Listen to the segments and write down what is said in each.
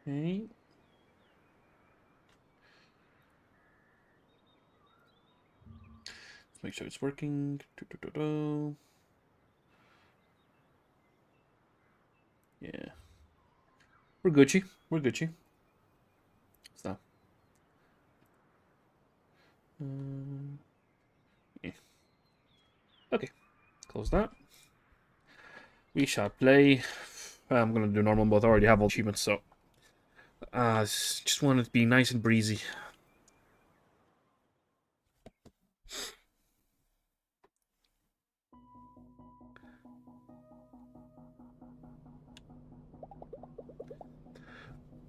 Okay. Let's make sure it's working. Yeah. We're Gucci. We're Gucci. So. Yeah. Okay. Close that. We shall play. I'm gonna do normal mode. I already have all achievements, so. Just want it to be nice and breezy.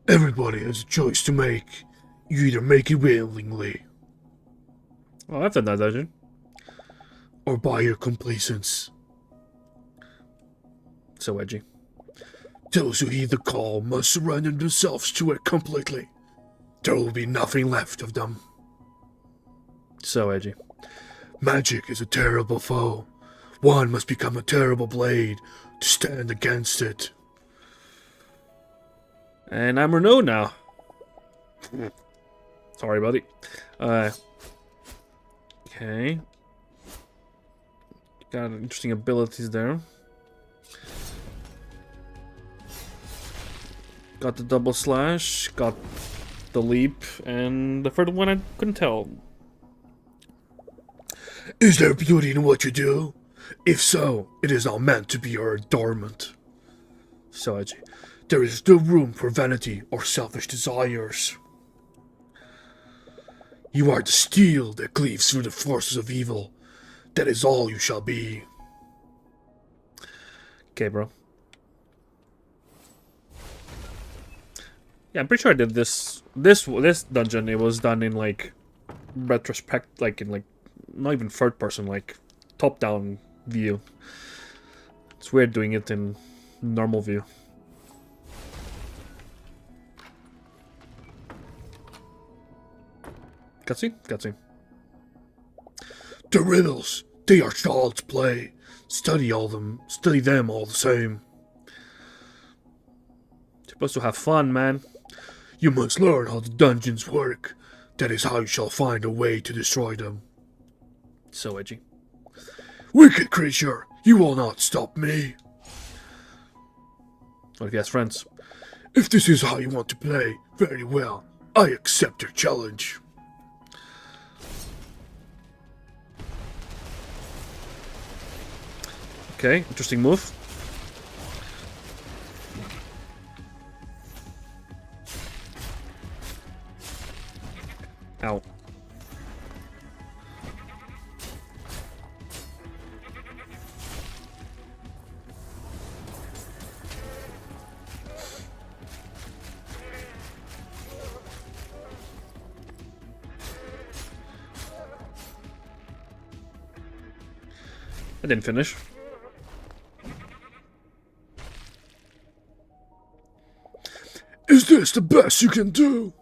Everybody has a choice to make. You either make it willingly, Oh, that's a nice dungeon. or by your complacence. So edgy. Those who heed the call must surrender themselves to it completely. There will be nothing left of them. So edgy. Magic is a terrible foe. One must become a terrible blade to stand against it. And I'm Renaud now. Sorry, buddy. Okay. Got interesting abilities there. Got the double slash, got the leap, and the third one I couldn't tell. Is there beauty in what you do? If so, it is not meant to be your adornment. So edgy. There is no room for vanity or selfish desires. You are the steel that cleaves through the forces of evil. That is all you shall be. Okay, bro. Yeah, I'm pretty sure I did this dungeon. It was done in like retrospect, like in like not even third person, like top down view. It's weird doing it in normal view. Cutscene? Cutscene. The riddles, they are child's play. Study them all the same. Supposed to have fun, man. You must learn how the dungeons work. That is how you shall find a way to destroy them. So edgy. Wicked creature, you will not stop me. What if he has friends? If this is how you want to play, very well. I accept your challenge. Okay, interesting move. Ow. I didn't finish. Is this the best you can do?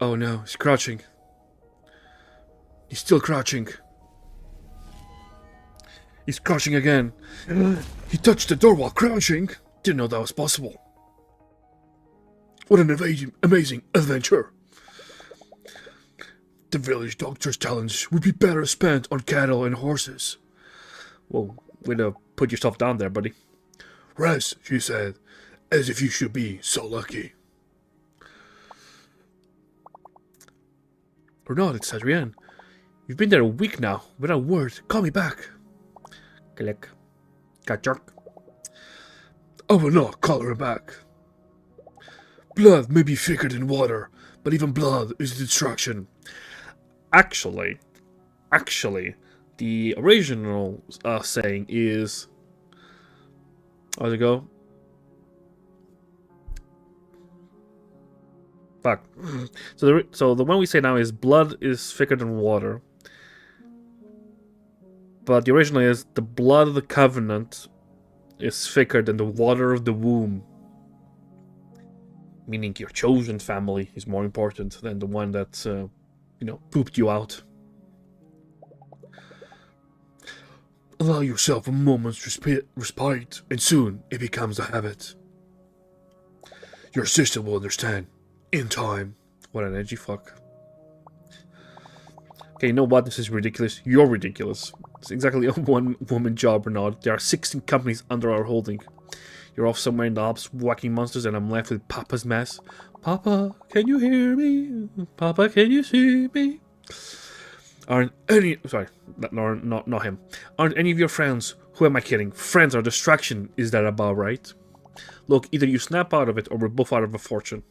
Oh no, he's crouching. He's still crouching. He's crouching again. He touched the door while crouching. Didn't know that was possible. What an amazing adventure. The village doctor's talents would be better spent on cattle and horses. Whoa, way to put yourself down there, buddy. Rest, she said, as if you should be so lucky. Renaud, it's Adrienne. You've been there a week now, without a word. Call me back. Click. Got jerk. I will not call her back. Blood may be thicker than water, but even blood is a distraction. Actually, the original saying is... How's it go? Fuck. So the one we say now is blood is thicker than water. But the original is the blood of the covenant is thicker than the water of the womb. Meaning your chosen family is more important than the one that, pooped you out. Allow yourself a moment's respite, and soon it becomes a habit. Your sister will understand. In time. What an edgy fuck. Okay, you know what? This is ridiculous. You're ridiculous. It's exactly a one-woman job, Renaud. There are 16 companies under our holding. You're off somewhere in the Alps whacking monsters and I'm left with Papa's mess. Papa, can you hear me? Papa, can you see me? Aren't any... Sorry, not him. Aren't any of your friends... Who am I kidding? Friends are distraction, is that about right? Look, either you snap out of it or we're both out of a fortune.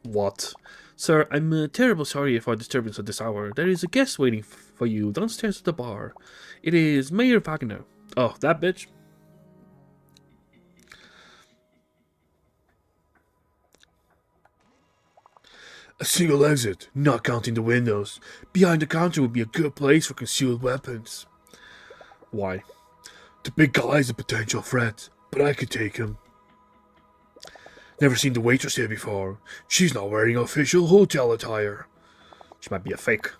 What? Sir, I'm terribly sorry for disturbance at this hour. There is a guest waiting for you downstairs at the bar. It is Mayor Wagner. Oh, that bitch? A single exit, not counting the windows. Behind the counter would be a good place for concealed weapons. Why? The big guy's a potential threat, but I could take him. Never seen the waitress here before. She's not wearing official hotel attire. She might be a fake.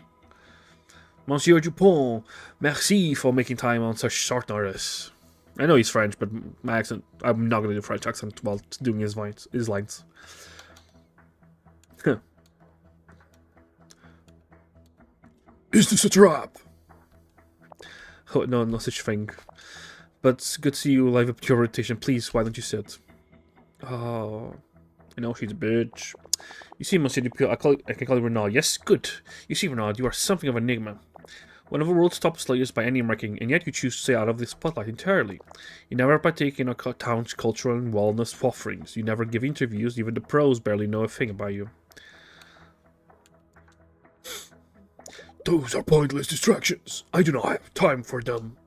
Monsieur Dupont, merci for making time on such short notice. I know he's French, but my accent... I'm not going to do French accent while doing his lines. Is this a trap? Oh, no, no such thing. But good to see you live up to your rotation. Please, why don't you sit? Oh, I know she's a bitch. You see, Monsieur Dupont, I can call you Renaud. Yes, good. You see, Renaud, you are something of an enigma. One of the world's top slayers by any ranking, and yet you choose to stay out of the spotlight entirely. You never partake in our town's cultural and wellness offerings. You never give interviews. Even the pros barely know a thing about you. Those are pointless distractions. I do not have time for them.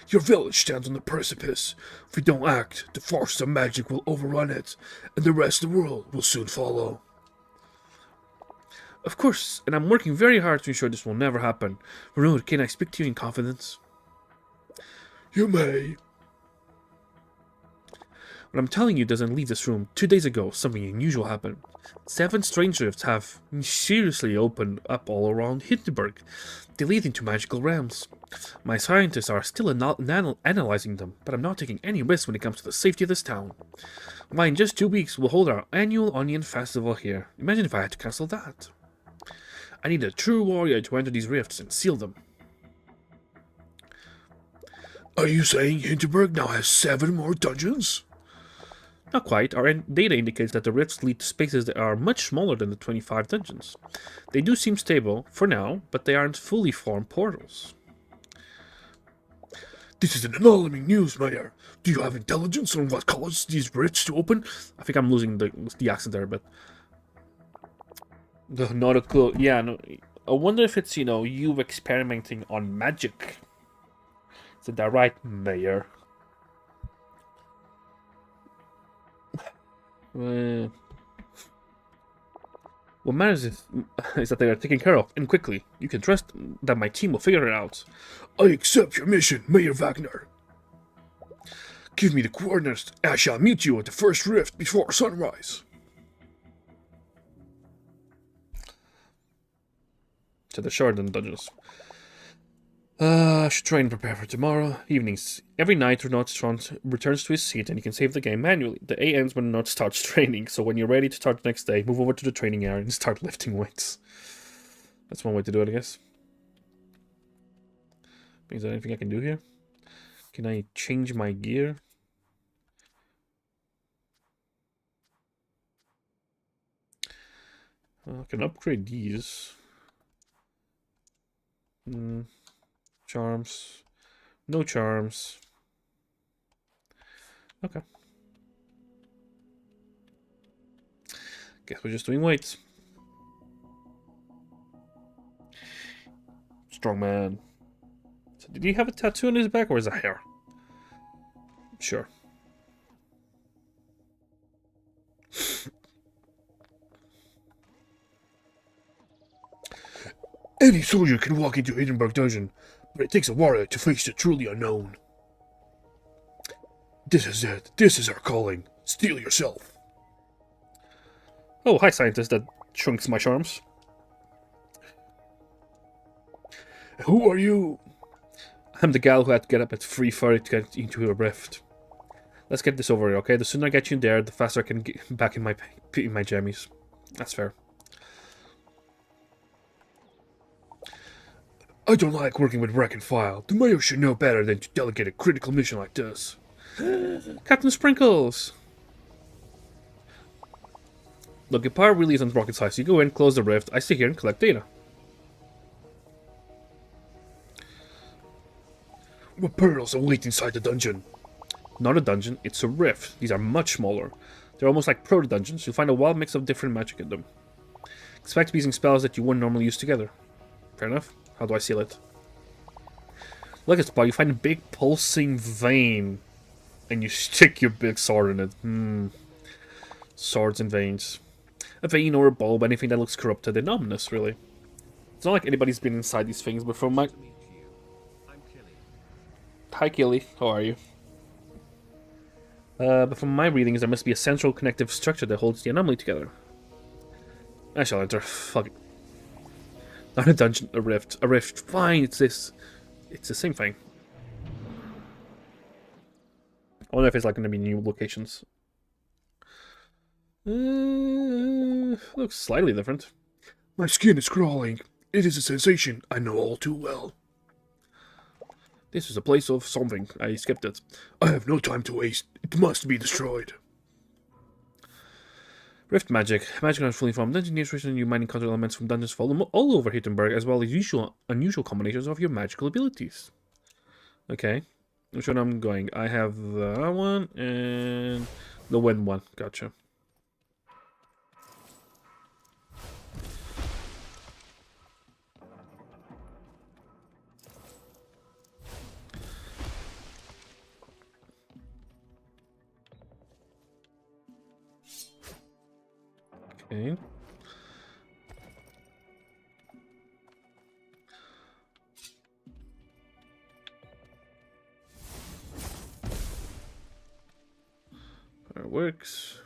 Your village stands on the precipice. If we don't act, the forces of magic will overrun it, and the rest of the world will soon follow. Of course, and I'm working very hard to ensure this will never happen. Renaud, can I speak to you in confidence? You may. What I'm telling you doesn't leave this room. 2 days ago, something unusual happened. 7 strange rifts have mysteriously opened up all around Hindenburg. They lead into magical realms. My scientists are still analyzing them, but I'm not taking any risks when it comes to the safety of this town. Why, in just 2 weeks, we'll hold our annual Onion Festival here. Imagine if I had to cancel that. I need a true warrior to enter these rifts and seal them. Are you saying Hindenburg now has 7 more dungeons? Not quite. Our data indicates that the rifts lead to spaces that are much smaller than the 25 dungeons. They do seem stable, for now, but they aren't fully formed portals. This is an alarming news, Mayor. Do you have intelligence on what caused these rifts to open? I think I'm losing the accent there, but... Not a clue. Yeah, no, I wonder if it's, you experimenting on magic. Is that right, Mayor? What matters is that they are taken care of, and quickly. You can trust that my team will figure it out. I accept your mission, Mayor Wagner. Give me the coordinates, and I shall meet you at the first rift before sunrise. To the Shardon dungeons. Should try and prepare for tomorrow. Evenings. Every night, Renaud returns to his seat and he can save the game manually. The day ends when Renaud starts training, so when you're ready to start the next day, move over to the training area and start lifting weights. That's one way to do it, I guess. Is there anything I can do here? Can I change my gear? I can upgrade these. Charms. No charms. Okay. Guess we're just doing weights. Strong man. So did he have a tattoo on his back or is it hair? Sure. Any soldier can walk into Hindenburg dungeon, but it takes a warrior to face the truly unknown. This is it. This is our calling. Steel yourself. Oh, hi, scientist that shrinks my charms. Who are you? I'm the gal who had to get up at 3:30 to get into a rift. Let's get this over here, okay? The sooner I get you in there, the faster I can get back in my jammies. That's fair. I don't like working with rank and file. The mayor should know better than to delegate a critical mission like this. Captain Sprinkles! Look, your power really isn't rocket science. You go in, close the rift, I stay here and collect data. What perils await inside the dungeon? Not a dungeon, it's a rift. These are much smaller. They're almost like proto-dungeons. You'll find a wild mix of different magic in them. Expect to be using spells that you wouldn't normally use together. Fair enough. How do I seal it? Look at the spot. You find a big pulsing vein. And you stick your big sword in it. Swords and veins. A vein or a bulb, anything that looks corrupted and ominous, really. It's not like anybody's been inside these things before. Hi, Killy. How are you? But from my readings, there must be a central connective structure that holds the anomaly together. I shall enter. Fuck it. Not a dungeon, a rift. A rift. Fine, it's this. It's the same thing. I wonder if it's like going to be new locations. Looks slightly different. My skin is crawling. It is a sensation I know all too well. This is a place of something. I skipped it. I have no time to waste. It must be destroyed. Rift magic. Magic not fully formed. Engineers recently new mining control elements from dungeons fall all over Hittenberg, as well as unusual combinations of your magical abilities. Okay. Which one I'm going? I have that one and the wind one. Gotcha. Okay. That works.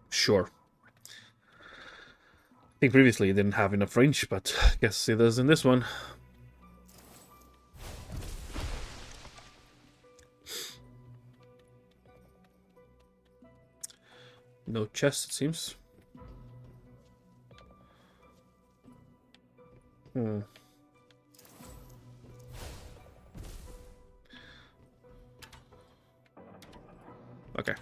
Sure. I think previously it didn't have enough range, but I guess it does in this one. No chest, it seems. Okay.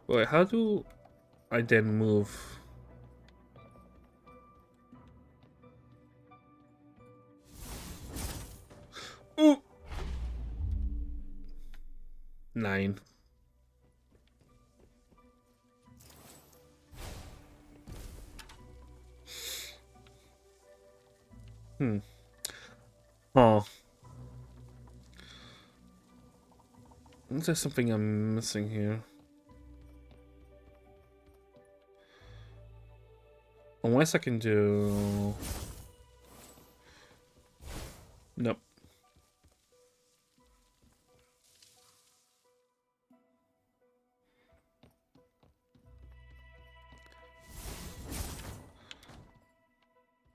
Wait, how do I then move? Ooh! 9. Oh. Is there something I'm missing here? Unless I can do... Nope.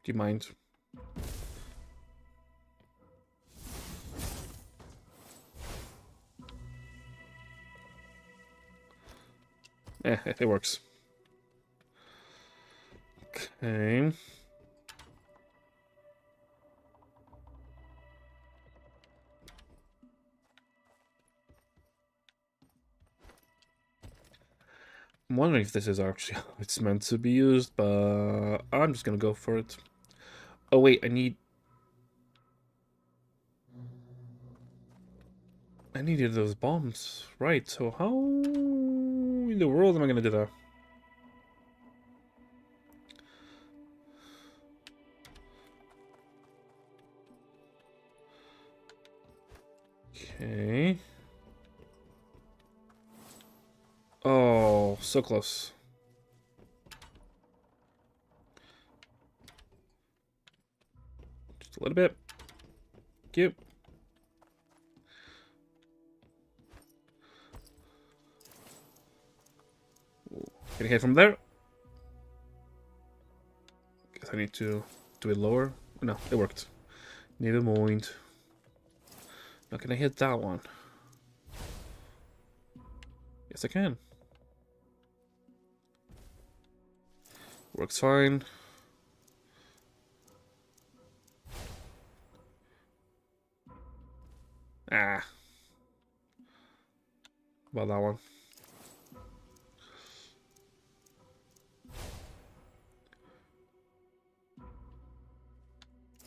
Do you mind? It works. Okay. I'm wondering if this is actually how it's meant to be used, but I'm just gonna go for it. Oh wait, I needed those bombs. Right, so how in the world am I gonna do that? Okay. Oh, so close. Just a little bit. Cute. Can I hit from there? Guess I need to do it lower. No, it worked. Never mind. Now can I hit that one? Yes, I can. Works fine. Ah. About that one.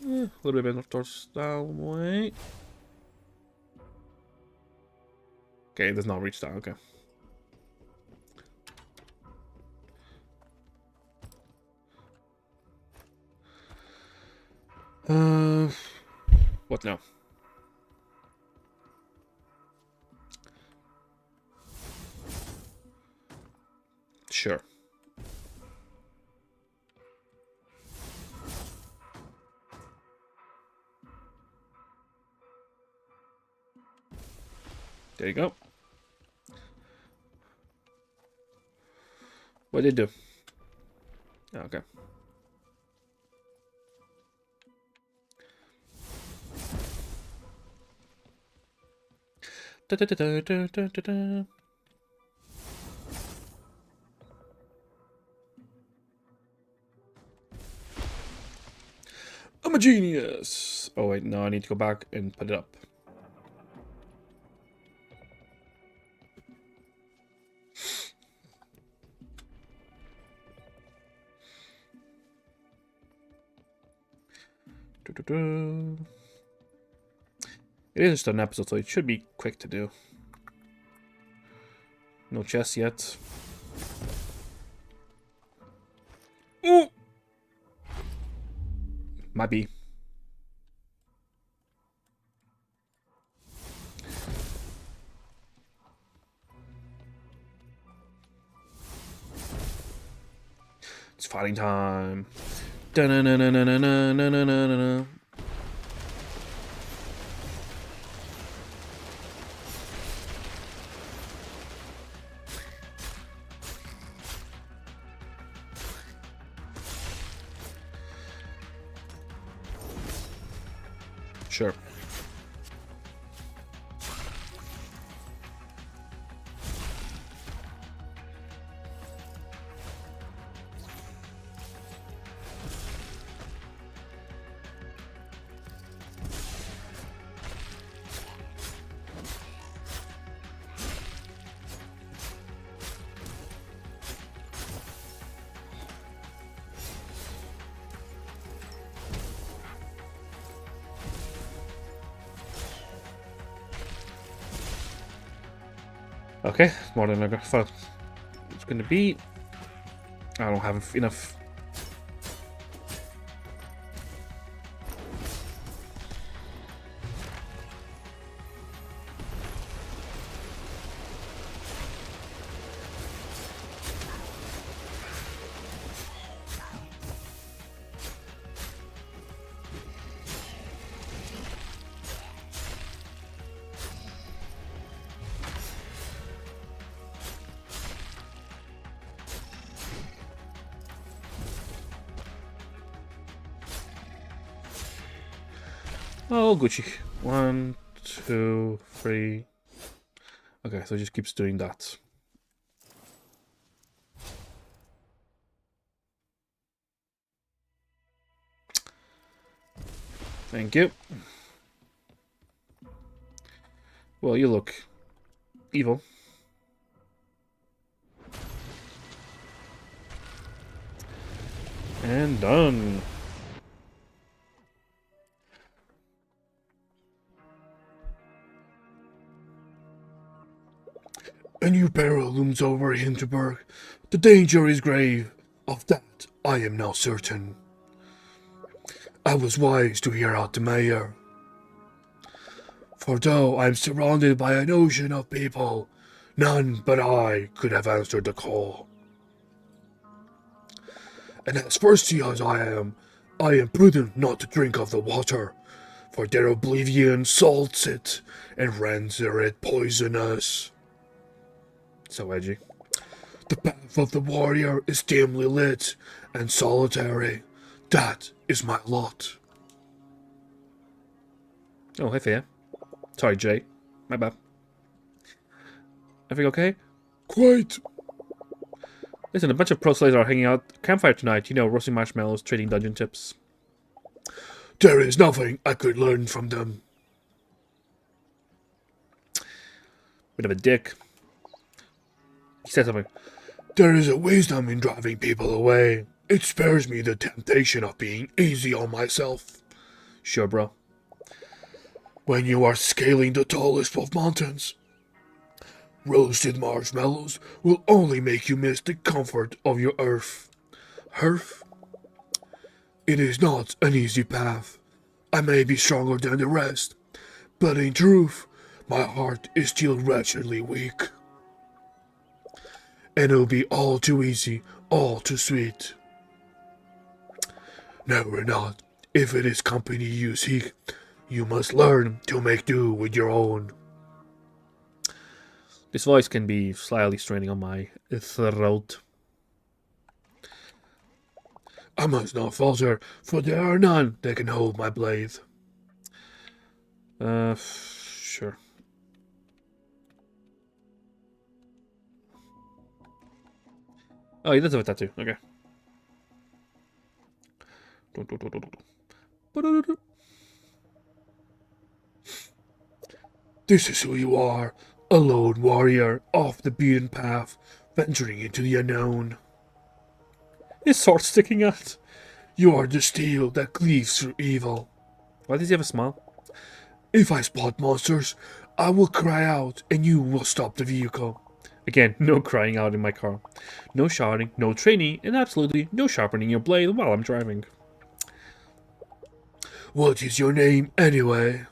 A little bit towards that way. Okay, it does not reach that. Okay. What now? Sure. There you go. What did it do? Okay. Da, da, da, da, da, da, da, da. I'm a genius! Oh wait, no, I need to go back and put it up. It is just an episode, so it should be quick to do. No chest yet. Ooh! Might be. It's fighting time. Da-na-na-na-na-na-na-na-na-na. Sure. Okay, more than I thought it's gonna be. I don't have enough. Oh, Gucci. 1, 2, 3. Okay, so it just keeps doing that. Thank you. Well, you look evil. And done. A new peril looms over Hinterberg. The danger is grave. Of that I am now certain. I was wise to hear out the mayor. For though I am surrounded by an ocean of people, none but I could have answered the call. And as thirsty as I am, I am prudent not to drink of the water, for their oblivion salts it and renders it poisonous. So edgy. The path of the warrior is dimly lit and solitary. That is my lot. Oh, hey, Thea. Sorry, Jay. My bad. Everything okay? Quite. Listen, a bunch of pro slayers are hanging out campfire tonight. You know, roasting marshmallows, trading dungeon tips. There is nothing I could learn from them. Bit of a dick. He said something. There is a wisdom in driving people away. It spares me the temptation of being easy on myself. Sure, bro. When you are scaling the tallest of mountains, roasted marshmallows will only make you miss the comfort of your earth. Hearth? It is not an easy path. I may be stronger than the rest, but in truth, my heart is still wretchedly weak. And it'll be all too easy, all too sweet. No, Renaud, if it is company you seek, you must learn to make do with your own. This voice can be slightly straining on my throat. I must not falter, for there are none that can hold my blade. Sure. Oh, he does have a tattoo. Okay. This is who you are, a lone warrior off the beaten path, venturing into the unknown. His sword sticking out. You are the steel that cleaves through evil. Why does he have a smile? If I spot monsters, I will cry out and you will stop the vehicle. Again, no crying out in my car. No shouting, no training, and absolutely no sharpening your blade while I'm driving. What is your name, anyway?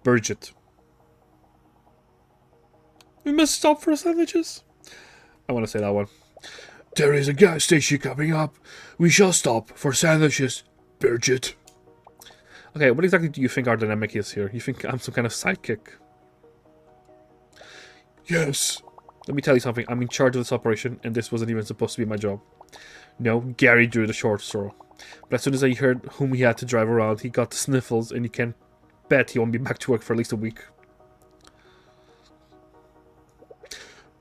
Burgett. We must stop for sandwiches. I want to say that one. There is a gas station coming up. We shall stop for sandwiches, Burgett. Okay, what exactly do you think our dynamic is here? You think I'm some kind of sidekick? Yes. Let me tell you something. I'm in charge of this operation, and this wasn't even supposed to be my job. No, Gary drew the short straw. But as soon as I heard whom he had to drive around, he got the sniffles, and you can bet he won't be back to work for at least a week.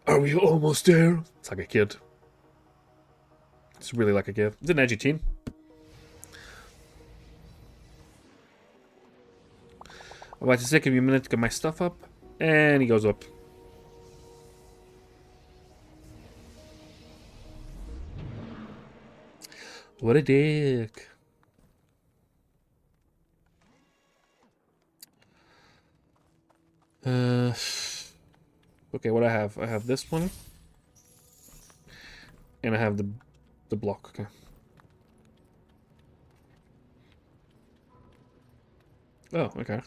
Are we almost there? It's like a kid. It's really like a kid. It's an edgy teen. Alright, it's taking me a minute to get my stuff up. And he goes up. What a dick. Okay, what I have? I have this one. And I have the block, okay. Oh, okay.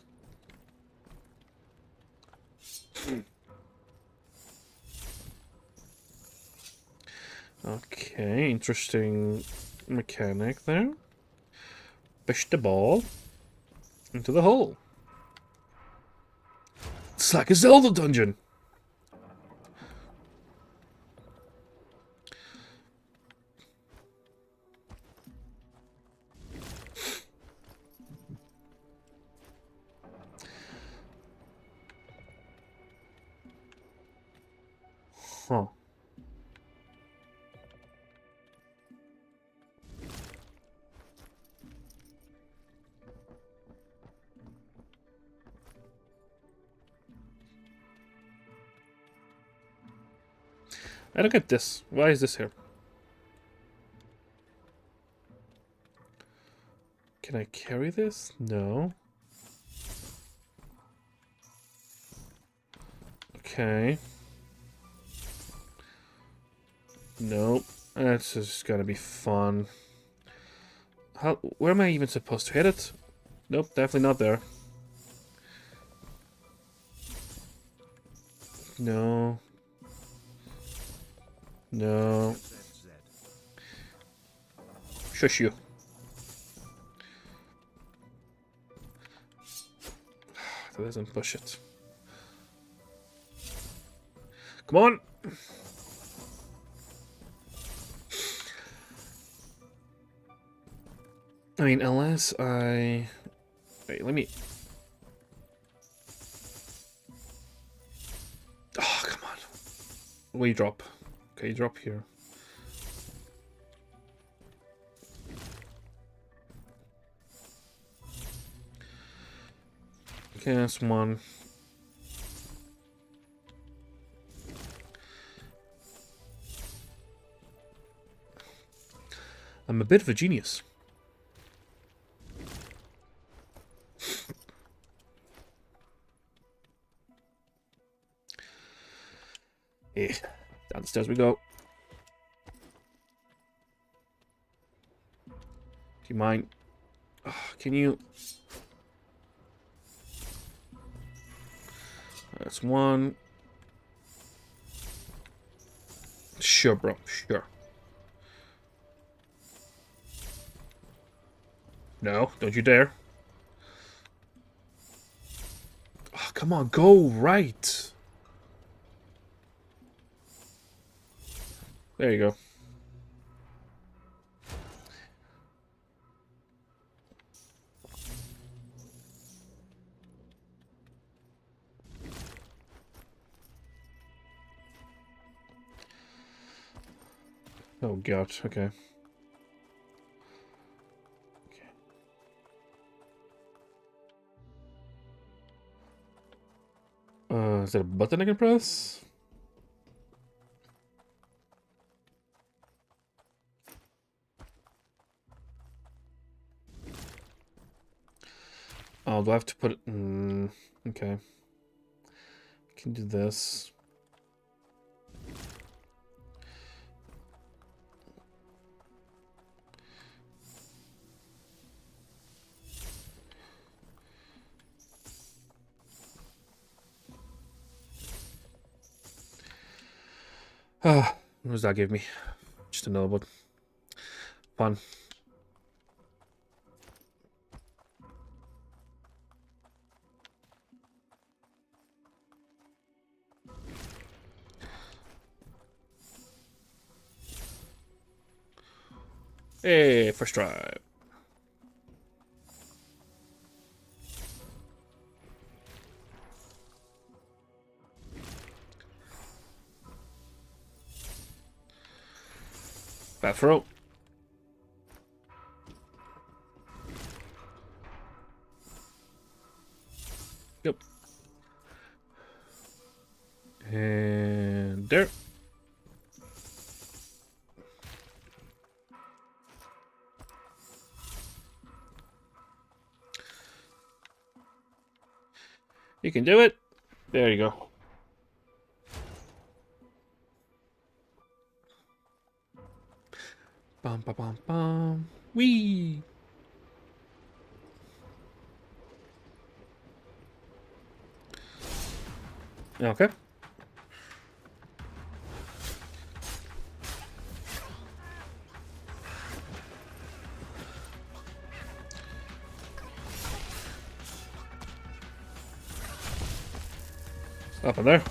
Okay, interesting mechanic there. Fish the ball into the hole. It's like a Zelda dungeon. Huh. I don't get this. Why is this here? Can I carry this? No. Okay. Nope. That's just gonna be fun. How? Where am I even supposed to hit it? Nope, definitely not there. No. No. Shush you. That doesn't push it. Come on! I mean, unless I... Wait, let me... Oh, come on. We drop. Okay, drop here. Okay, that's one. I'm a bit of a genius. Yeah, downstairs we go. Do you mind? Oh, can you? That's one. Sure, bro. Sure. No, don't you dare. Oh, come on, go right. There you go. Oh god, okay. Is that a button I can press? Oh, do I have to put it... okay. I can do this. Ah, what does that give me? Just another one. Fun. Hey, first try. Bad throw. Yep. And there. You can do it. There you go. Bum bum bum bum. Wee. Okay. Up in there.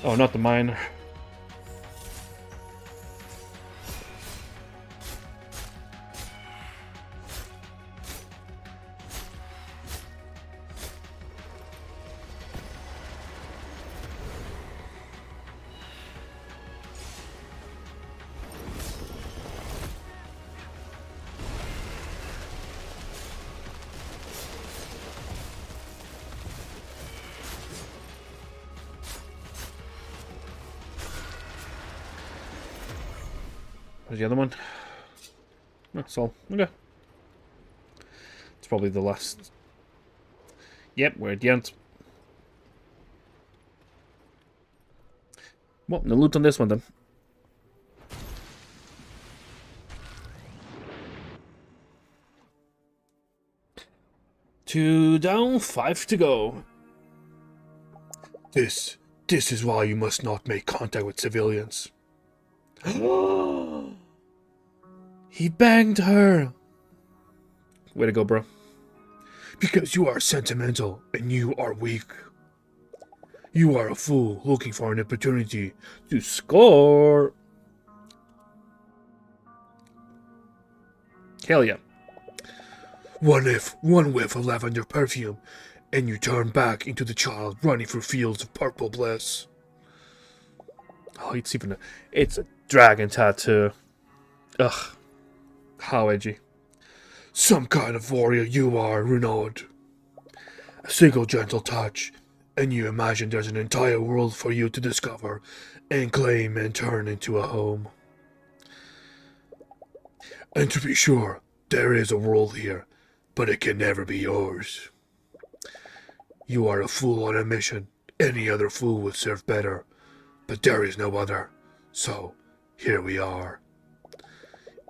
Oh, not the mine. Where's the other one? That's all. Okay. It's probably the last. Yep, we're at the end. Well, no loot on this one then. 2 down, 5 to go. This is why you must not make contact with civilians. He banged her. Way to go, bro. Because you are sentimental and you are weak. You are a fool looking for an opportunity To score. Hell yeah. one whiff of lavender perfume, and you turn back into the child running through fields of purple bliss. Oh, it's a dragon tattoo. Ugh. How edgy. Some kind of warrior you are, Renaud. A single gentle touch, and you imagine there's an entire world for you to discover and claim and turn into a home. And to be sure, there is a world here, but it can never be yours. You are a fool on a mission. Any other fool would serve better, but there is no other. So, here we are.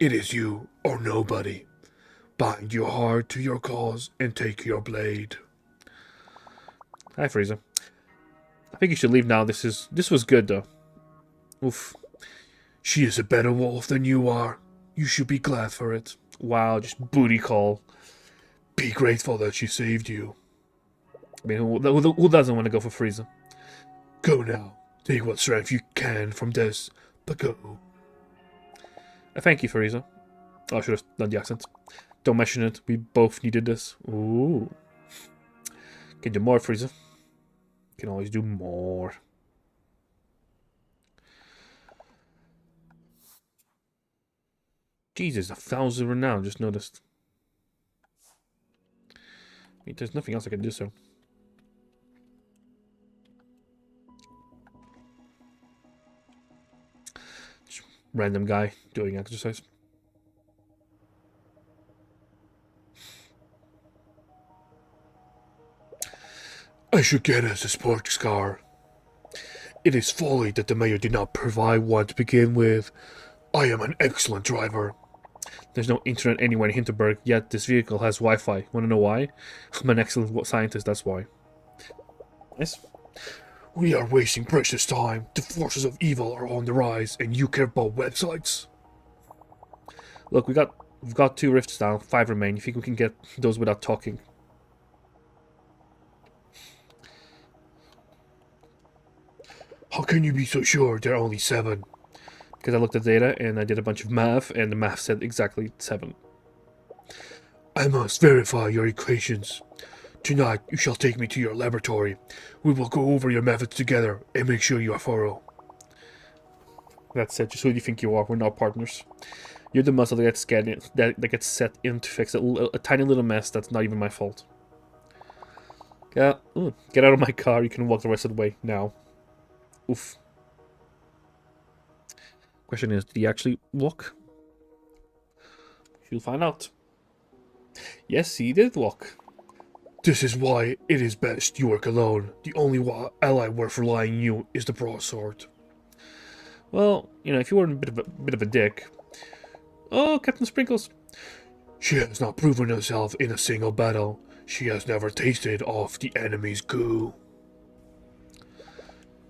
It is you or nobody. Bind your heart to your cause and take your blade. Hi, Frieza. I think you should leave now. This was good though. Oof. She is a better wolf than you are. You should be glad for it. Wow, just booty call. Be grateful that she saved you. I mean, who doesn't want to go for Frieza? Go now. Take what strength you can from this, but go. Thank you, Frieza. Oh, I should have done the accent. Don't mention it. We both needed this. Ooh. Can do more, Frieza. Can always do more. Jesus, 1,000 renown. Just noticed. I mean, there's nothing else I can do so. Just random guy doing exercise. I should get us a sports car. It is folly that the mayor did not provide one to begin with. I am an excellent driver. There's no internet anywhere in Hinterberg, yet this vehicle has Wi-Fi. Wanna know why? I'm an excellent scientist, that's why. Nice. We are wasting precious time. The forces of evil are on the rise, and you care about websites? Look, we've got 2 rifts down, 5 remain. You think we can get those without talking? How can you be so sure there are only 7? Because I looked at data and I did a bunch of math, and the math said exactly 7. I must verify your equations. Tonight, you shall take me to your laboratory. We will go over your methods together and make sure you are thorough. That's it. Just who do you think you are? We're not partners. You're the muscle that gets that gets set in to fix a tiny little mess that's not even my fault. Yeah. Ooh, get out of my car. You can walk the rest of the way now. Oof. Question is, did he actually walk? You'll find out. Yes, he did walk. This is why it is best you work alone. The only ally worth relying on you is the broadsword. Well, you know, if you weren't a bit of a dick. Oh, Captain Sprinkles. She has not proven herself in a single battle. She has never tasted of the enemy's goo.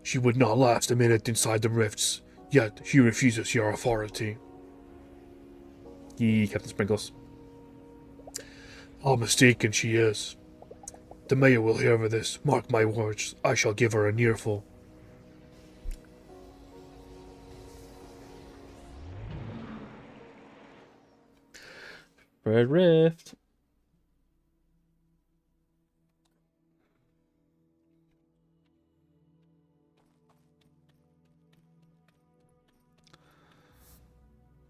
She would not last a minute inside the rifts, yet she refuses your authority. Yee, Captain Sprinkles. How mistaken she is. The mayor will hear of this. Mark my words, I shall give her an earful. Red Rift.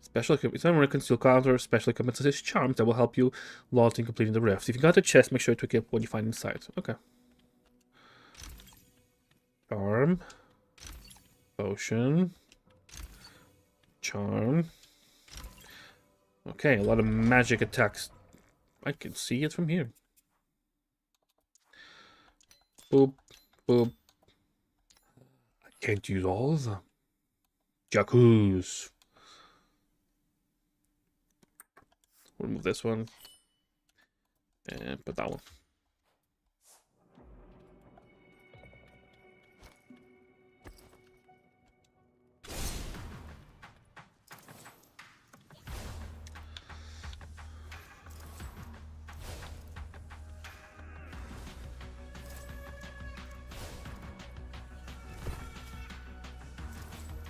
Special equipment. Summon conceal counter. Special equipment assist charms that will help you lot in completing the rift. If you got the chest, make sure to equip what you find inside. Okay. Charm. Potion. Charm. Okay, a lot of magic attacks. I can see it from here. Boop, boop. I can't use all of them. Jacuz. Remove this one. And put that one.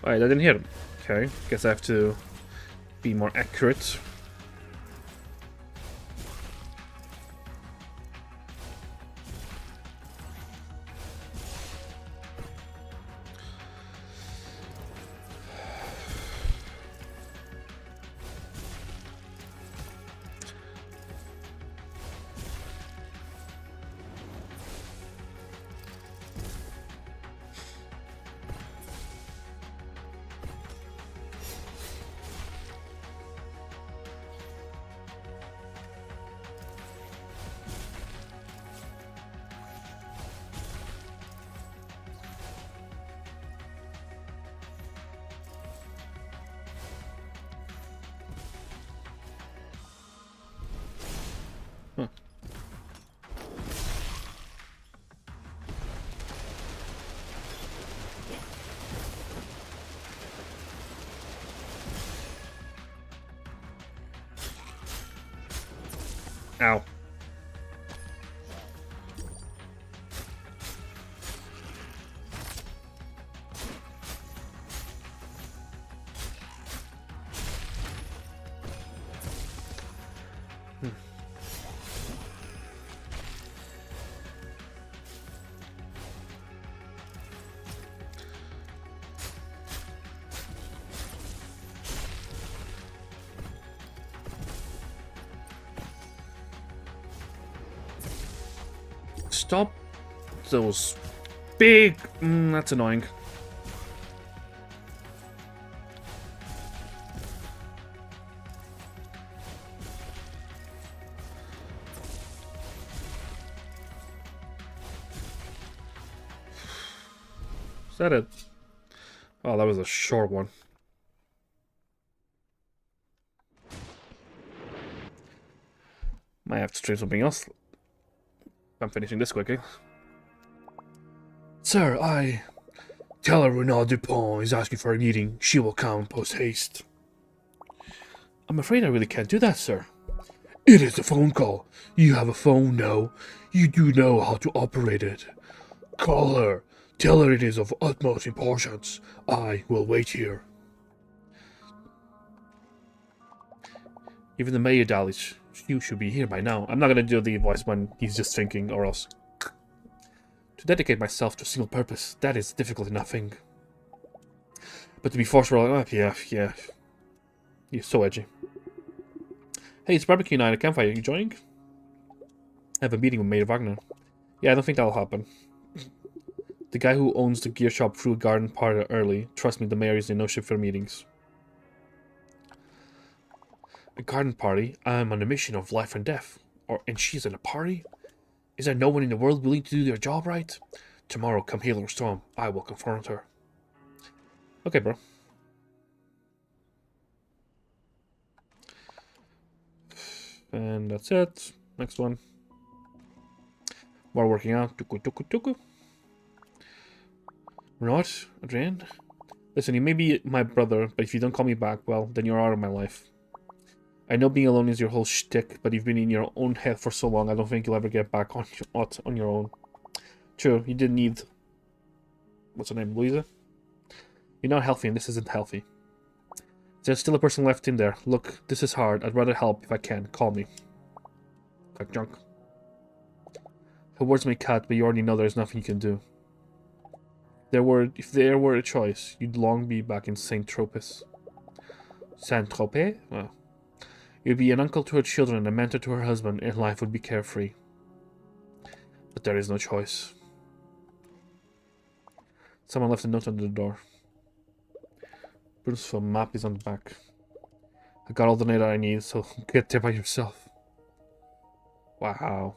Alright, I didn't hit him. Okay, guess I have to be more accurate. Huh. Ow. Stop those big... that's annoying. Is that it? Oh, that was a short one. Might have to stream something else. I'm finishing this quickly. Sir, tell her Renaud Dupont is asking for a meeting. She will come post haste. I'm afraid I really can't do that, sir. It is a phone call. You have a phone now. You do know how to operate it. Call her. Tell her it is of utmost importance. I will wait here. Even the mayor Dalish, you should be here by now. I'm not gonna do the voice when he's just thinking, or else. To dedicate myself to a single purpose, that is difficult enough thing. But to be forced, yeah. You're so edgy. Hey, it's barbecue night at campfire. Are you joining? I have a meeting with Mayor Wagner. Yeah, I don't think that'll happen. The guy who owns the gear shop threw a garden party early. Trust me, the mayor is in no shape for meetings. A garden party? I'm on a mission of life and death. And she's in a party? Is there no one in the world willing to do their job right? Tomorrow, come hail or storm, I will confront her. Okay, bro. And that's it. Next one. More working out. Tuku. Renaud, Adrian. Listen, you may be my brother, but if you don't call me back, well, then you're out of my life. I know being alone is your whole shtick, but you've been in your own head for so long, I don't think you'll ever get back on your own. True, you did need... What's her name, Louisa? You're not healthy, and this isn't healthy. There's still a person left in there. Look, this is hard. I'd rather help if I can. Call me. Like junk. Her words may cut, but you already know there's nothing you can do. If there were a choice, you'd long be back in Saint Tropez. Saint-Tropez? Well, you'd be an uncle to her children and a mentor to her husband, and life would be carefree. But there is no choice. Someone left a note under the door. Bruce's map is on the back. I got all the data I need, so get there by yourself. Wow.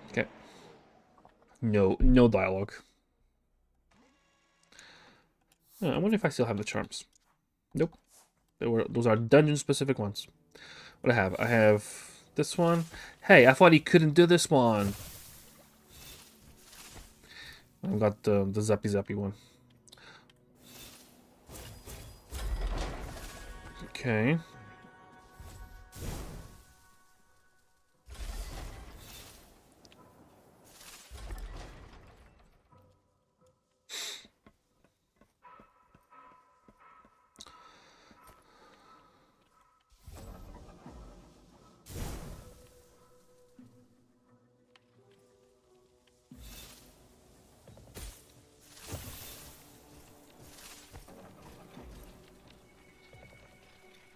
Okay. No dialogue. I wonder if I still have the charms. Nope. Those are dungeon-specific ones. What I have? I have this one. Hey, I thought he couldn't do this one. I've got the zappy one. Okay.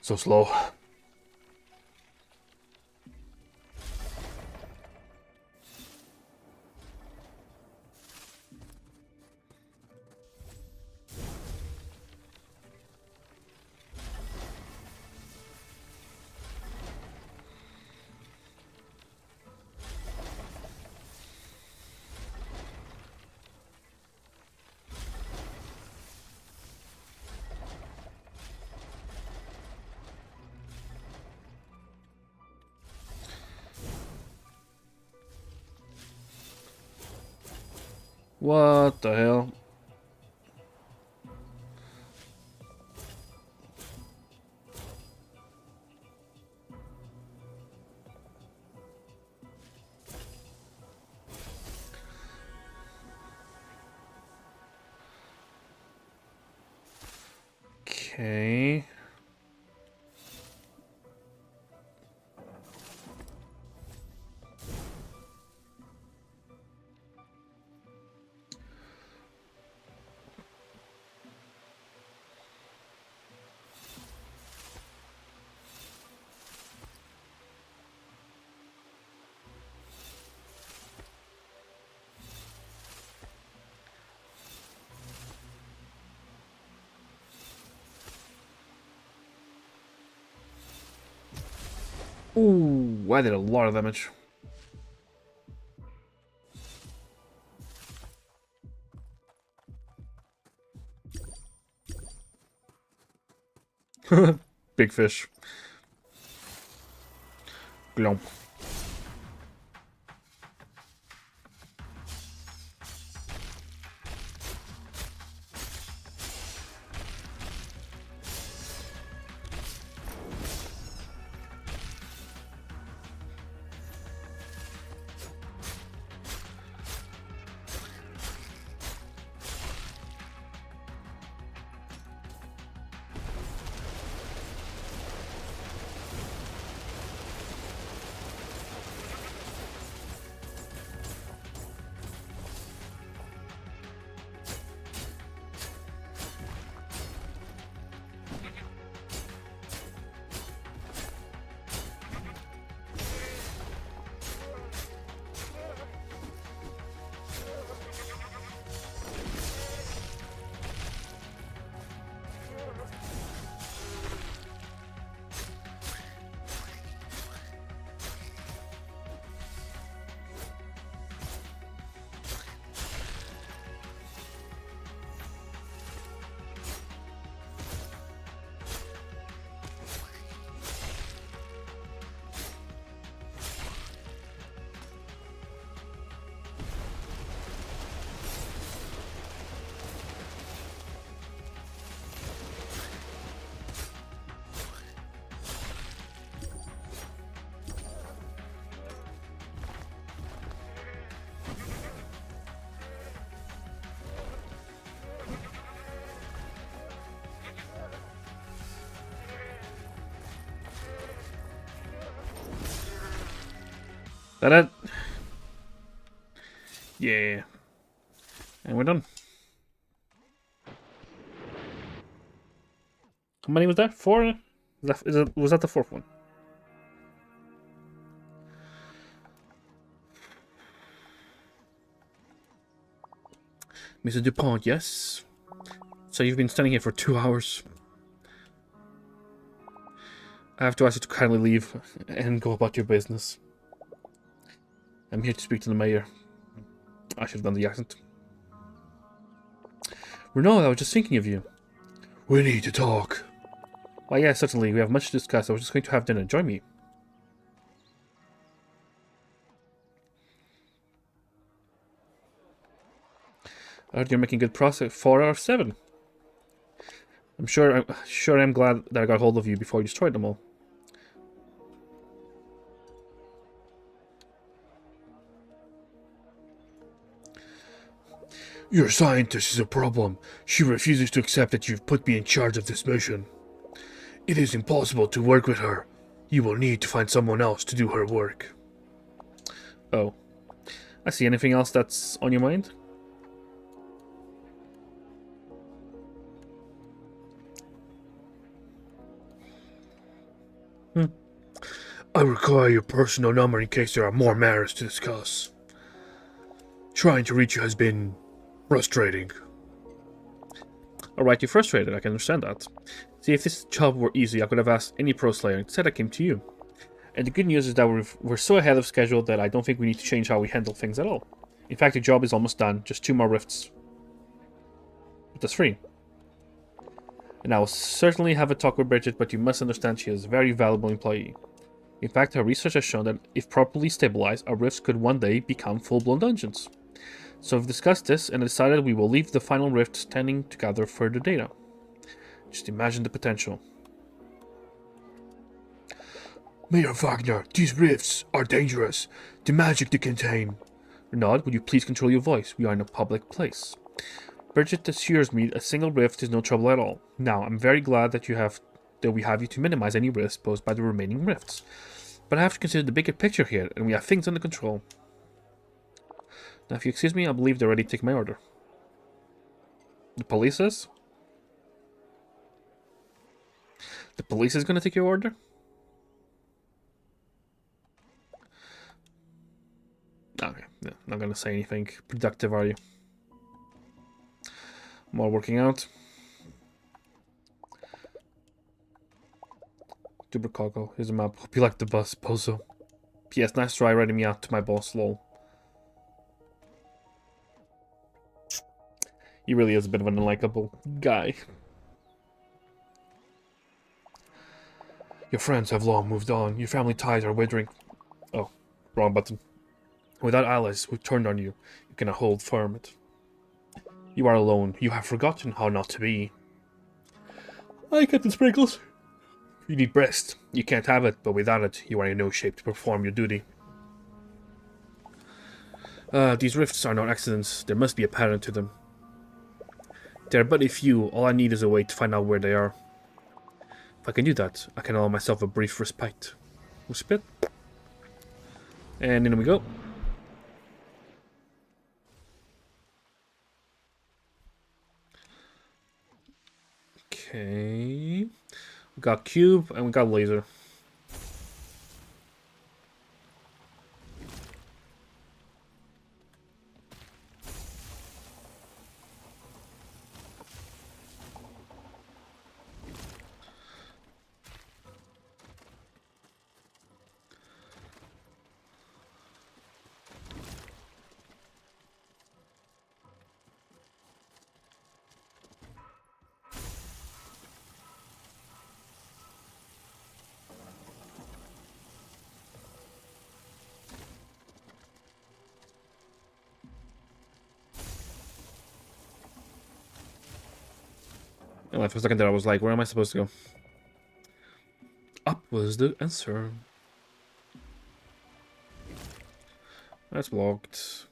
So slow. What the hell? Okay. Ooh, I did a lot of damage. Big fish. Glomp. That it? Yeah. And we're done. How many was that? 4? Was that the 4th one? Mr. Dupont, yes? So you've been standing here for 2 hours. I have to ask you to kindly leave and go about your business. I'm here to speak to the mayor. I should have done the accent. Renaud, I was just thinking of you. We need to talk. Why, yes, certainly. We have much to discuss. I was just going to have dinner. Join me. I heard you're making good progress. 4 out of 7. I'm sure I'm glad that I got hold of you before you destroyed them all. Your scientist is a problem. She refuses to accept that you've put me in charge of this mission. It is impossible to work with her. You will need to find someone else to do her work. Oh. I see. Anything else that's on your mind? I require your personal number in case there are more matters to discuss. Trying to reach you has been frustrating. Alright, you're frustrated. I can understand that. See, if this job were easy, I could have asked any pro slayer. Instead, I came to you. And the good news is that we're so ahead of schedule that I don't think we need to change how we handle things at all. In fact, the job is almost done. Just 2 more rifts. But that's free. And I will certainly have a talk with Bridget, but you must understand she is a very valuable employee. In fact, her research has shown that if properly stabilized, our rifts could one day become full-blown dungeons. So we've discussed this and decided we will leave the final rift standing to gather further data. Just imagine the potential. Mayor Wagner, these rifts are dangerous. The magic they contain. Renaud, would you please control your voice? We are in a public place. Bridget assures me a single rift is no trouble at all. Now, I'm very glad that we have you to minimize any risks posed by the remaining rifts. But I have to consider the bigger picture here, and we have things under control. Now, if you excuse me, I believe they're ready to take my order. The police is? The police is going to take your order? Okay, no, not going to say anything productive, are you? More working out. Dubracoco, here's a map. Hope you like the bus, Pozo. P.S. Nice try writing me out to my boss, lol. He really is a bit of an unlikable guy. Your friends have long moved on. Your family ties are withering. Oh, wrong button. Without allies who turned on you, you cannot hold firm. You are alone. You have forgotten how not to be. I get the sprinkles. You need rest. You can't have it, but without it, you are in no shape to perform your duty. These rifts are not accidents. There must be a pattern to them. There are but a few. All I need is a way to find out where they are. If I can do that, I can allow myself a brief respite. Respite? And in we go. Okay. We got cube and we got laser. And for a second there I was like, where am I supposed to go? Up was the answer. That's blocked.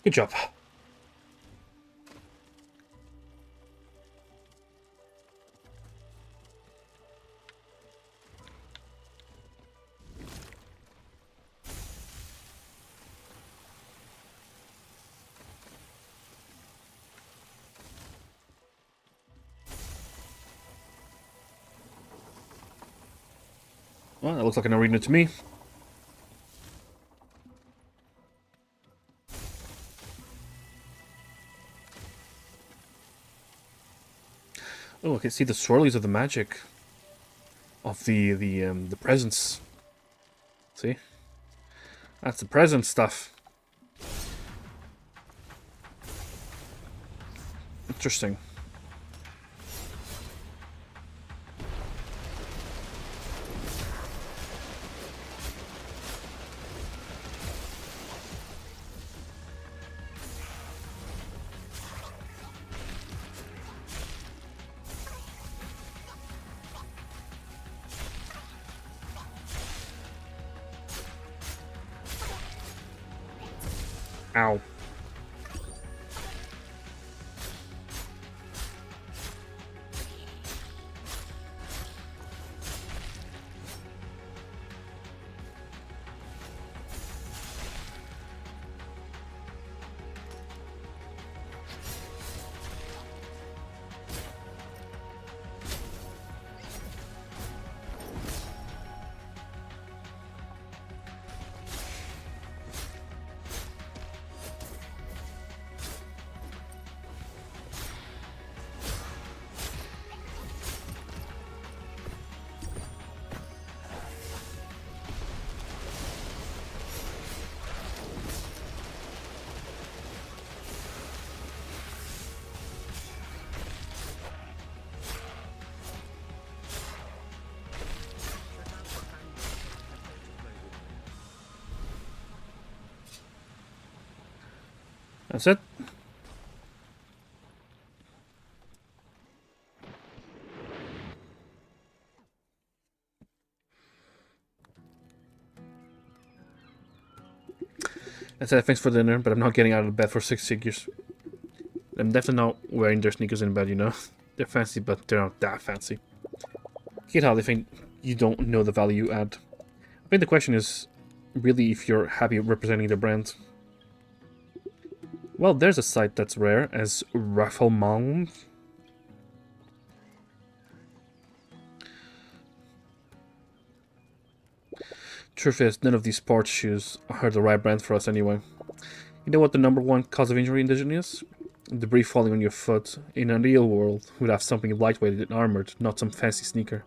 Good job. Well, that looks like an arena to me. Oh, I can see the swirlies of the magic of the presence. See, that's the present stuff. Interesting. Ow. That's it. That's it. Thanks for dinner, but I'm not getting out of bed for 6 figures. I'm definitely not wearing their sneakers in bed, you know. They're fancy, but they're not that fancy. Get how they think you don't know the value you add. I think the question is really if you're happy representing the brand. Well, there's a site that's rare as Rafflemont. Truth is, none of these sports shoes are the right brand for us anyway. You know what the #1 cause of injury in the gym is? Debris falling on your foot. In a real world, we'd have something lightweight and armored, not some fancy sneaker.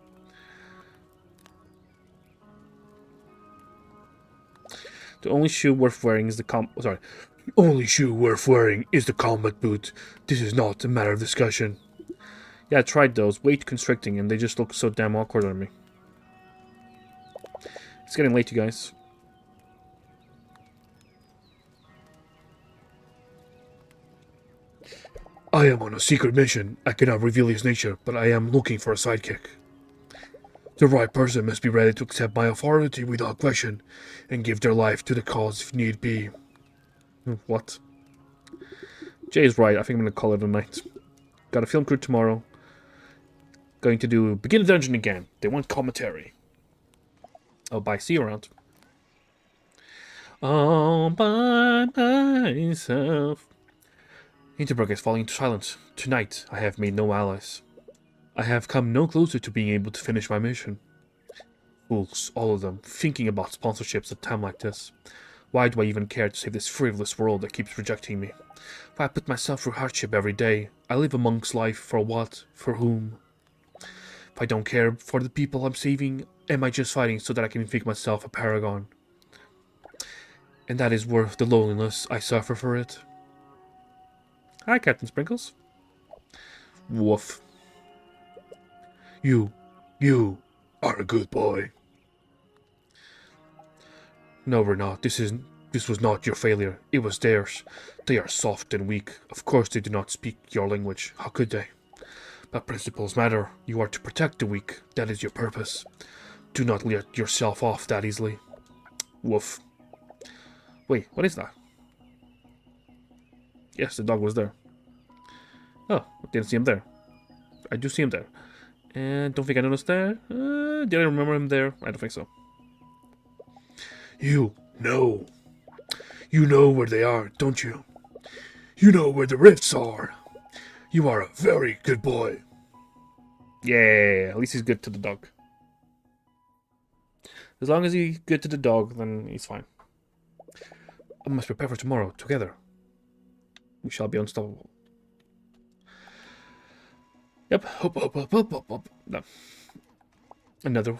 The only shoe worth wearing is the Only shoe worth wearing is the combat boot. This is not a matter of discussion. Yeah, I tried those. Way too constricting, and they just look so damn awkward on me. It's getting late, you guys. I am on a secret mission. I cannot reveal his nature, but I am looking for a sidekick. The right person must be ready to accept my authority without question, and give their life to the cause if need be. What? Jay's right. I think I'm going to call it a night. Got a film crew tomorrow. Going to do begin the dungeon again. They want commentary. Oh, bye. See you around. All by myself. Hinterberg is falling into silence. Tonight, I have made no allies. I have come no closer to being able to finish my mission. Fools, all of them, thinking about sponsorships at a time like this. Why do I even care to save this frivolous world that keeps rejecting me? If I put myself through hardship every day, I live a monk's life for what? For whom? If I don't care for the people I'm saving, am I just fighting so that I can think myself a paragon? And that is worth the loneliness I suffer for it. Hi, Captain Sprinkles. Woof. You are a good boy. No, Renaud, this was not your failure. It was theirs. They are soft and weak. Of course they do not speak your language. How could they? But principles matter. You are to protect the weak. That is your purpose. Do not let yourself off that easily. Woof. Wait, what is that? Yes, the dog was there. Oh, I didn't see him there. I do see him there. And don't think I noticed there. Did I remember him there? I don't think so. You know. You know where they are, don't you? You know where the rifts are. You are a very good boy. Yeah, at least he's good to the dog. As long as he's good to the dog, then he's fine. I must prepare for tomorrow, together. We shall be unstoppable. Yep, hop. No. Another.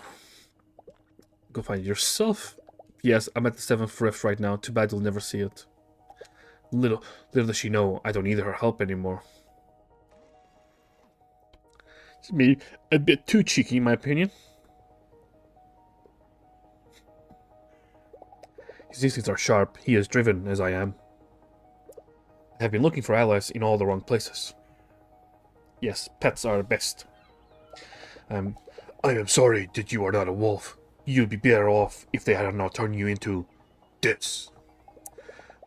Go find it yourself. Yes, I'm at the 7th rift right now. Too bad you'll never see it. Little does she know, I don't need her help anymore. It's me a bit too cheeky, in my opinion. His instincts are sharp. He is driven, as I am. I have been looking for allies in all the wrong places. Yes, pets are best. I am sorry that you are not a wolf. You'd be better off if they had not turned you into this.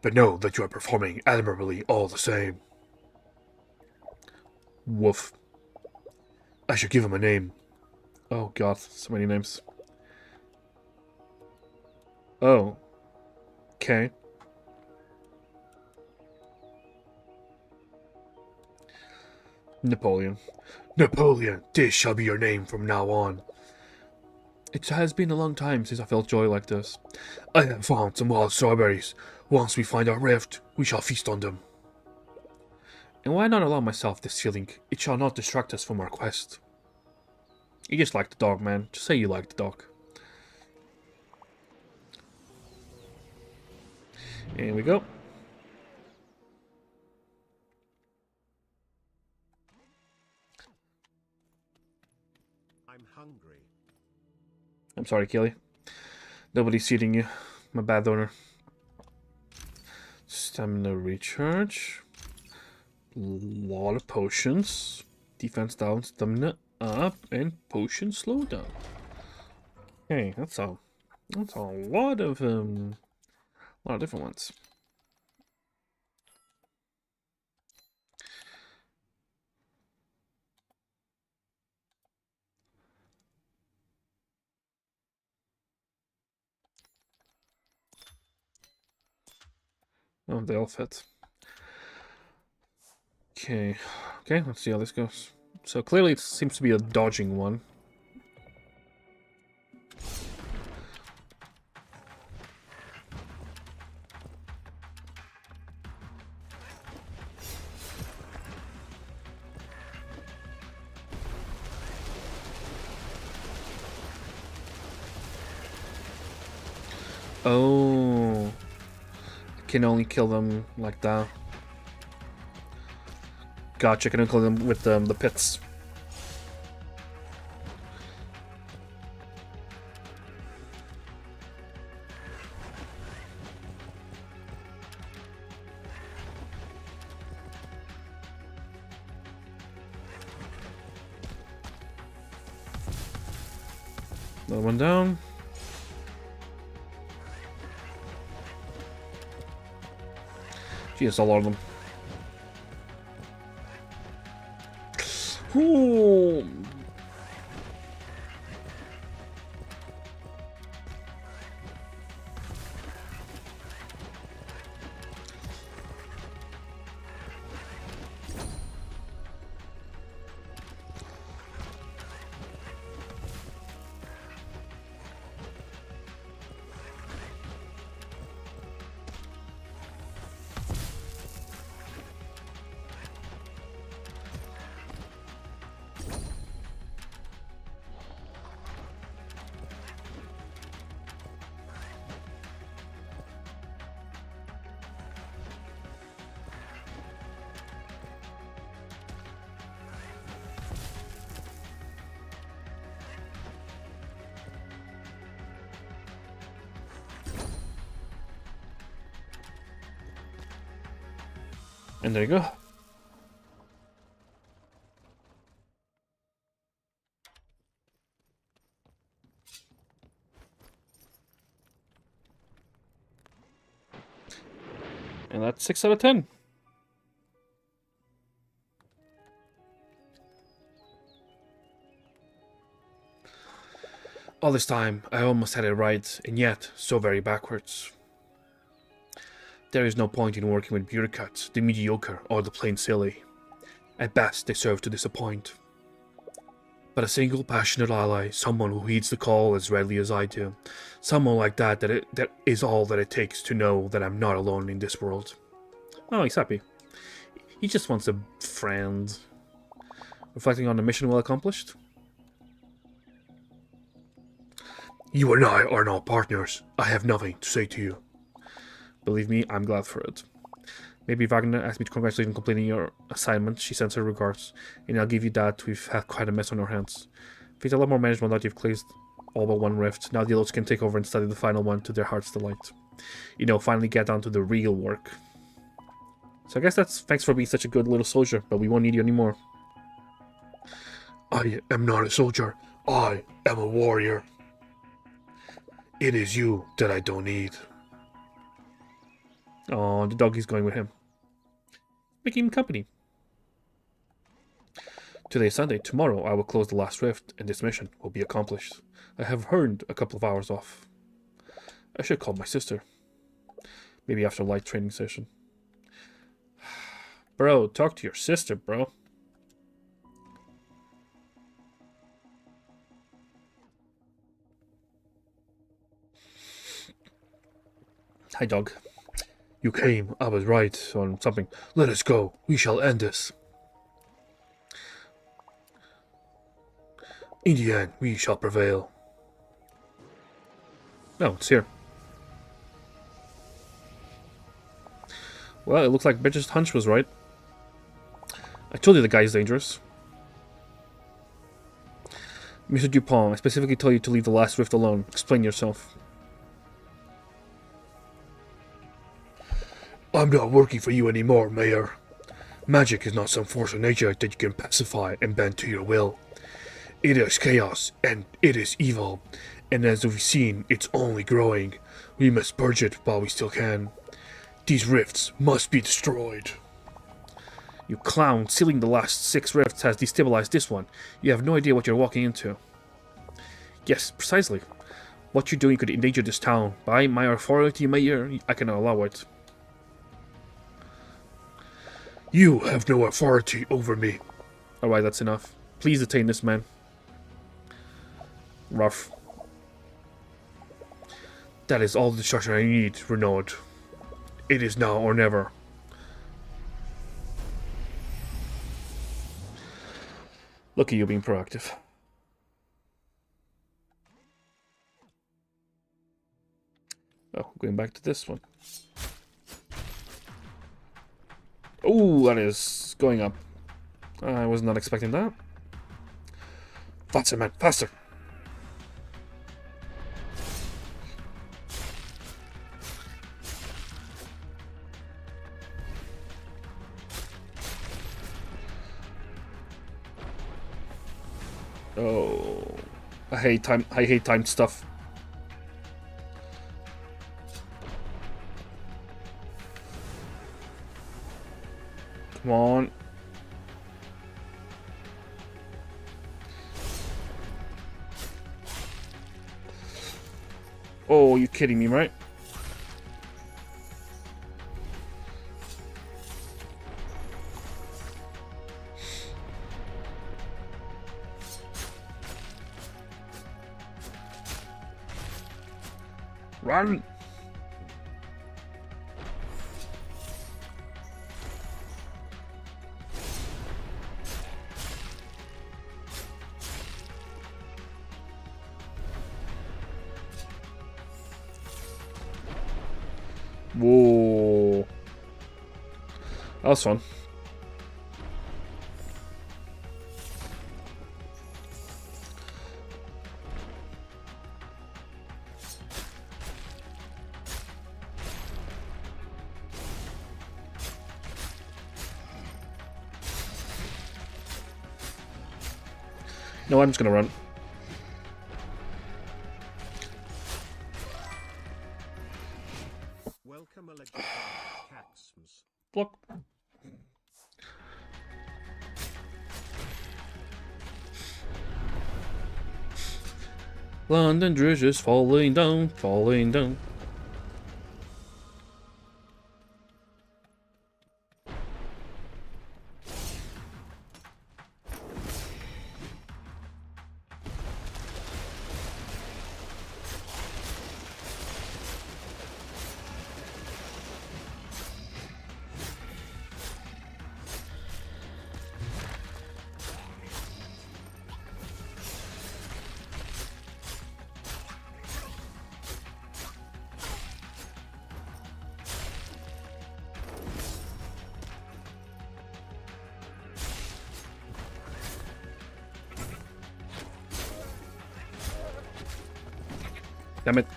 But know that you are performing admirably all the same. Woof. I should give him a name. Oh god, so many names. Oh. Okay. Napoleon. Napoleon, this shall be your name from now on. It has been a long time since I felt joy like this. I have found some wild strawberries. Once we find our rift, we shall feast on them. And why not allow myself this feeling? It shall not distract us from our quest. You just like the dog, man. Just say you like the dog. Here we go. I'm hungry. I'm sorry, Kelly. Nobody's feeding you. My bad owner. Stamina recharge. Lot of potions. Defense down, stamina up, and potion slowdown. Okay, that's a lot of different ones. Oh, they all fit. Okay, let's see how this goes. So clearly it seems to be a dodging one. Oh, can only kill them like that. Gotcha, can only kill them with the pits. Another one down. Jeez, a lot of them. Ooh. And there you go. And that's 6 out of 10. All this time, I almost had it right, and yet so very backwards. There is no point in working with bureaucrats, the mediocre or the plain silly. At best, they serve to disappoint. But a single passionate ally, someone who heeds the call as readily as I do, someone like that that is all that it takes to know that I'm not alone in this world. Oh, he's happy. He just wants a friend. Reflecting on the mission well accomplished? You and I are not partners. I have nothing to say to you. Believe me, I'm glad for it. Maybe Wagner asked me to congratulate you on completing your assignment. She sends her regards. And I'll give you that. We've had quite a mess on our hands. We've a lot more management that you've closed all but one rift. Now the others can take over and study the final one to their heart's delight. You know, finally get down to the real work. So I guess that's thanks for being such a good little soldier, but we won't need you anymore. I am not a soldier. I am a warrior. It is you that I don't need. Oh, the doggy's going with him. Making him company. Today is Sunday. Tomorrow I will close the last rift, and this mission will be accomplished. I have earned a couple of hours off. I should call my sister. Maybe after a light training session. Bro, talk to your sister, bro. Hi, dog. You came. I was right on something. Let us go. We shall end this. In the end, we shall prevail. No, it's here. Well, it looks like Bitch's hunch was right. I told you the guy's dangerous. Mr. Dupont, I specifically told you to leave the last rift alone. Explain yourself. I'm not working for you anymore, Mayor. Magic is not some force of nature that you can pacify and bend to your will. It is chaos, and it is evil, and as we've seen, it's only growing. We must purge it while we still can. These rifts must be destroyed. You clown, sealing the last 6 rifts has destabilized this one. You have no idea what you're walking into. Yes, precisely. What you're doing could endanger this town. By my authority, Mayor, I cannot allow it. You have no authority over me. Alright, that's enough. Please detain this man. Rough. That is all the destruction I need, Renaud. It is now or never. Look at you being proactive. Oh, going back to this one. Oh, that is going up. I was not expecting that. Faster, man, faster! Oh, I hate timed stuff. Come on. Oh, you kidding me, right? Run! Whoa. That was fun. No, I'm just gonna run. Welcome, a legendary cats. Block. London Bridge is falling down, falling down. Damn it.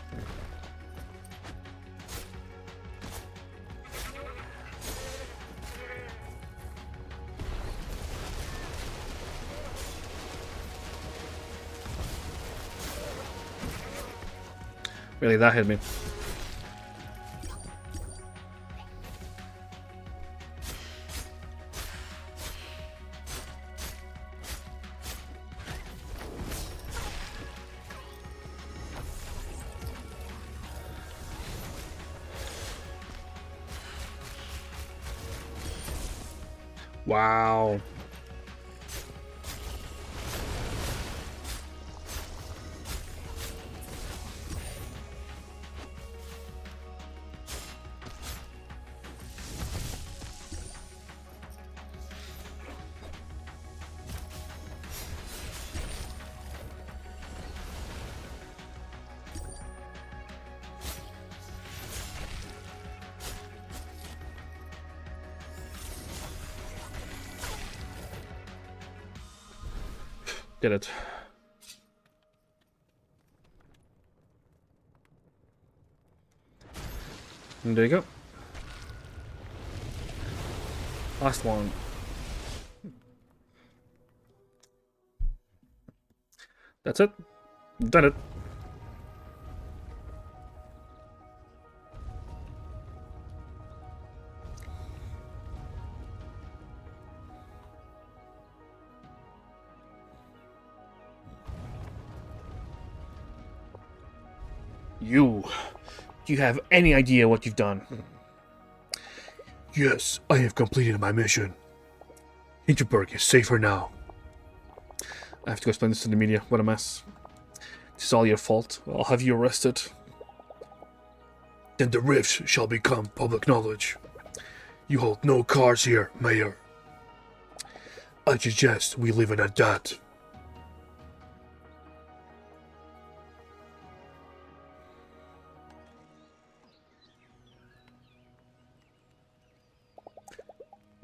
Really, that hit me. Wow. Did it. And there you go. Last one. That's it. Done it. Do you have any idea what you've done? Yes, I have completed my mission. Hinterberg is safer now. I have to go explain this to the media. What a mess. This is all your fault. I'll have you arrested. Then the rifts shall become public knowledge. You hold no cards here, Mayor. I suggest we leave it at that.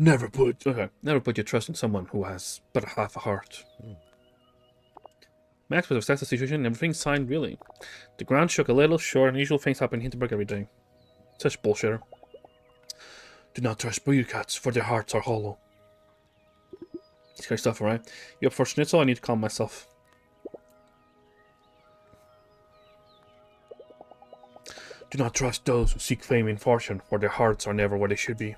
Never put your trust in someone who has but half a heart. Max was assessed the situation and everything signed really. The ground shook a little, sure, unusual things happen in Hinterberg every day. Such bullshit. Do not trust breeder cats, for their hearts are hollow. Scary stuff, alright? You up for schnitzel? I need to calm myself. Do not trust those who seek fame and fortune, for their hearts are never where they should be.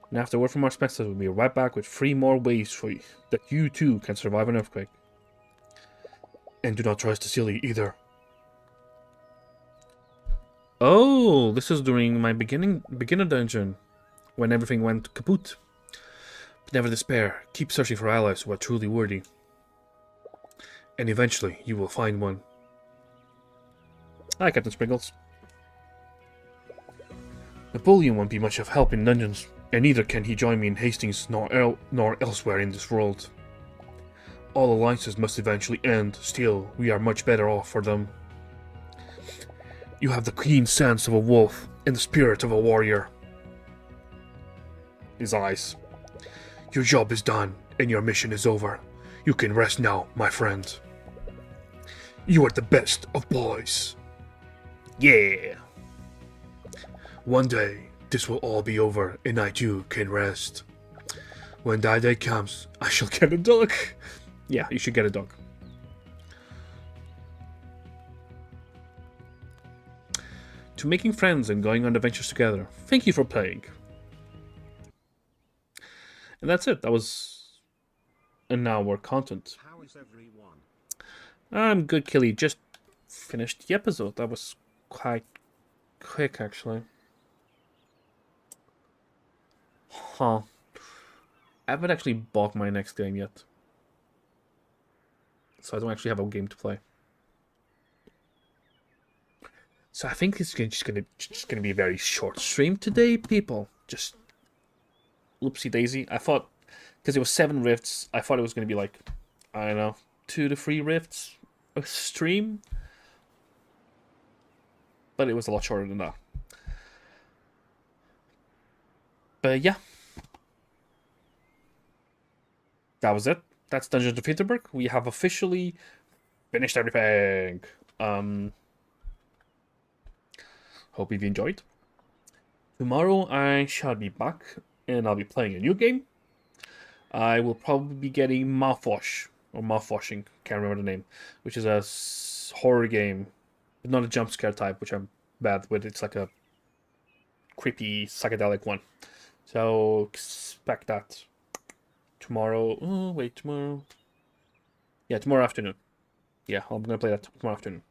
And after a word from our spectators, we'll be right back with 3 more ways for you that you too can survive an earthquake. And do not trust the silly either. Oh, this is during my beginner dungeon, when everything went kaput. But never despair. Keep searching for allies who are truly worthy. And eventually, you will find one. Hi, Captain Sprinkles. Napoleon won't be much of help in dungeons, and neither can he join me in Hastings nor elsewhere in this world. All alliances must eventually end, still, we are much better off for them. You have the keen sense of a wolf and the spirit of a warrior. His eyes. Your job is done, and your mission is over. You can rest now, my friend. You are the best of boys. Yeah. One day, this will all be over, and I too can rest. When that day comes, I shall get a dog. Yeah, you should get a dog. To making friends and going on adventures together. Thank you for playing. And that's it. That was an hour content. How is everyone? I'm good, Killy. Just finished the episode. That was quite quick, actually. Huh. I haven't actually bought my next game yet. So I don't actually have a game to play. So I think it's just gonna be a very short stream today, people. Just oopsie daisy. I thought, because it was 7 rifts, I thought it was gonna be like, I don't know, 2 to 3 rifts a stream. But it was a lot shorter than that. But yeah. That was it. That's Dungeons of Hinterberg. We have officially finished everything. Hope you've enjoyed. Tomorrow I shall be back and I'll be playing a new game. I will probably be getting Mouthwash or Mouthwashing, can't remember the name, which is a horror game, but not a jump scare type, which I'm bad with. It's like a creepy psychedelic one. So expect that tomorrow. Oh wait, tomorrow. Yeah, tomorrow afternoon. Yeah, I'm gonna play that tomorrow afternoon.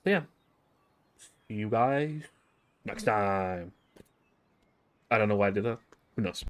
So yeah, see you guys next time. I don't know why I did that. Who knows?